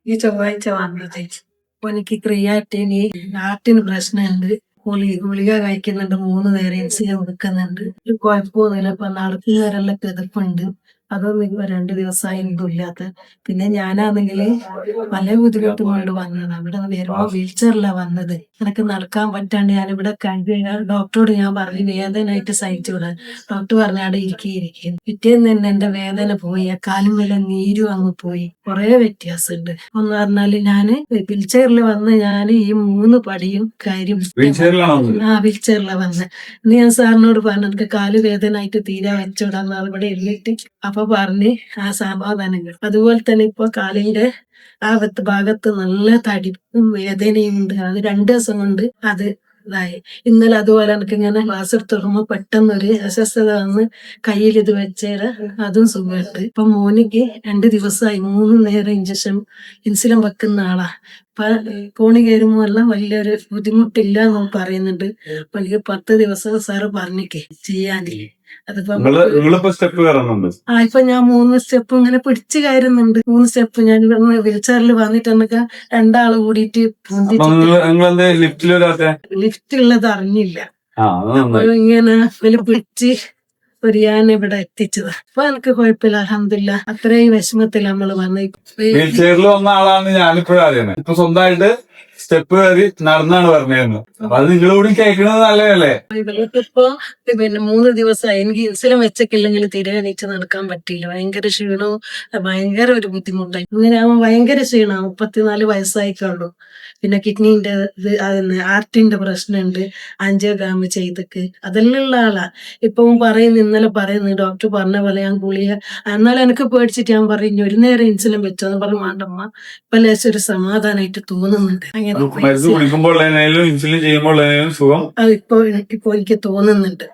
ഈ ചൊവ്വാഴ്ച വന്നത്. അപ്പൊ എനിക്ക് ക്രിയാറ്റിന് ഹാർട്ടിന് പ്രശ്നമുണ്ട്. ഗുളിക കഴിക്കുന്നുണ്ട്, 3 നേരം ഇൻസുലിൻ കൊടുക്കുന്നുണ്ട്. ഒരു കുഴപ്പമൊന്നുമില്ല. ഇപ്പൊ നടക്കുന്നവരെല്ലാം കിതപ്പുണ്ട്. അതൊന്നും ഇപ്പൊ 2 ദിവസമായി ഒന്നും ഇല്ലാത്ത. പിന്നെ ഞാനാണെങ്കില് പല ബുദ്ധിമുട്ടും കൊണ്ട് വന്നത്. അവിടെ വരുമ്പോ വീൽ ചെയറിലാ വന്നത്. എനിക്ക് നടക്കാൻ പറ്റാണ്ട് ഞാനിവിടെ ഡോക്ടറോട് ഞാൻ പറഞ്ഞു വേദനയായിട്ട് സഹിച്ചുകൂടാ. ഡോക്ടർ പറഞ്ഞു അവിടെ ഇരിക്കും. പിറ്റേന്ന് തന്നെ എന്റെ വേദന പോയി, ആ കാലും വല്ല നീരും അങ്ങ് പോയി. കുറെ വ്യത്യാസമുണ്ട്. ഒന്ന് പറഞ്ഞാല് ഞാന് വീൽ ചെയറിൽ വന്ന് ഞാൻ ഈ 3 പടിയും കാര്യം വീൽ ചെയറിലാ വന്നത്. ഇന്ന് ഞാൻ സാറിനോട് പറഞ്ഞു എനിക്ക് കാല് വേദനയായിട്ട് തീരെ വെച്ചോടാന്ന് ഇവിടെ ഇരുന്നിട്ട് അപ്പൊ പറഞ്ഞ് ആ സമാധാനങ്ങൾ. അതുപോലെ തന്നെ ഇപ്പൊ കാലിന്റെ ആ ഭാഗത്ത് നല്ല തടിപ്പും വേദനയും ഉണ്ട്. അത് 2 ദിവസം കൊണ്ട് അത് ഇതായി. ഇന്നലെ അതുപോലെ എനിക്ക് ഇങ്ങനെ ക്ലാസ് എടുത്ത് തുടങ്ങുമ്പോ പെട്ടെന്നൊരു അസ്വസ്ഥത വന്ന് കയ്യിൽ ഇത് വെച്ചേര് അതും സുഖമായിട്ട്. ഇപ്പൊ മോനിക്ക് 2 ദിവസമായി 3 നേരം ഇൻസുലിൻ വെക്കുന്ന ആളാ. ഇപ്പൊ കോണി കയറുമ്പോ എല്ലാം വലിയൊരു ബുദ്ധിമുട്ടില്ല എന്ന് പറയുന്നുണ്ട്. അപ്പൊ എനിക്ക് 10 ദിവസം സാറ് പറഞ്ഞിക്ക് ചെയ്യാന്. അതിപ്പോ ഇപ്പൊ ഞാൻ 3 സ്റ്റെപ്പ് ഇങ്ങനെ പിടിച്ചു കയറുന്നുണ്ട്. 3 സ്റ്റെപ്പ് ഞാൻ വീൽ ചെയറിൽ വന്നിട്ട് എന്നൊക്കെ 2 ആള് കൂടിയിട്ട് ലിഫ്റ്റ് ഉള്ളത് അറിഞ്ഞില്ല. അപ്പൊ ഇങ്ങനെ പിടിച്ച് ഒരു ഞാൻ ഇവിടെ എത്തിച്ചതാ. അപ്പൊ എനിക്ക് കുഴപ്പമില്ല, അൽഹംദുലില്ലാ. അത്രയും വിഷമത്തിൽ നമ്മള് വന്ന് വീൽ ചെയറിൽ വന്ന ആളാണ് ഞാനിപ്പോഴും അറിയുന്നത്. ഇപ്പൊ സ്വന്തമായിട്ട് സ്റ്റെപ്പ് കയറി നടന്നാണ് പറഞ്ഞിരുന്നത്. അപ്പൊ അത് നിങ്ങളോടും കേൾക്കുന്നത് നല്ലതല്ലേ? ഇവൾക്കിപ്പോ പിന്നെ 3 ദിവസമായി എനിക്ക് ഇൻസുലിൻ വെച്ചൊക്കില്ലെങ്കിൽ തീരെ എണീച്ച് നടക്കാൻ പറ്റിയില്ല. ഭയങ്കര ക്ഷീണവും ഭയങ്കര ഒരു ബുദ്ധിമുട്ടായി. ഇങ്ങനെ ആവുമ്പോ ഭയങ്കര ക്ഷീണമാണ്. 34 വയസ്സായിക്കുള്ളൂ. പിന്നെ കിഡ്നീന്റെ ഇത് ഹാർട്ടിന്റെ പ്രശ്നമുണ്ട്. ആൻജിയോഗ്രാം ചെയ്തക്ക് അതെല്ലാം ഉള്ള ആളാ. ഇപ്പം പറയുന്നു, ഇന്നലെ പറയുന്നു ഡോക്ടർ പറഞ്ഞ പോലെ ഞാൻ ഗുളിക. എന്നാലും എനിക്ക് പേടിച്ചിട്ട് ഞാൻ പറഞ്ഞു 1 നേരം ഇൻസുലിൻ വെച്ചോന്ന് പറഞ്ഞു. വേണ്ടമ്മ ഇപ്പൊ ലേശം ഒരു സമാധാനമായിട്ട് തോന്നുന്നുണ്ട്. മരുന്ന് കുടിക്കുമ്പോൾ ഇൻസുലിൻ ചെയ്യുമ്പോൾ സുഖം ഇപ്പൊ എനിക്ക് തോന്നുന്നുണ്ട്.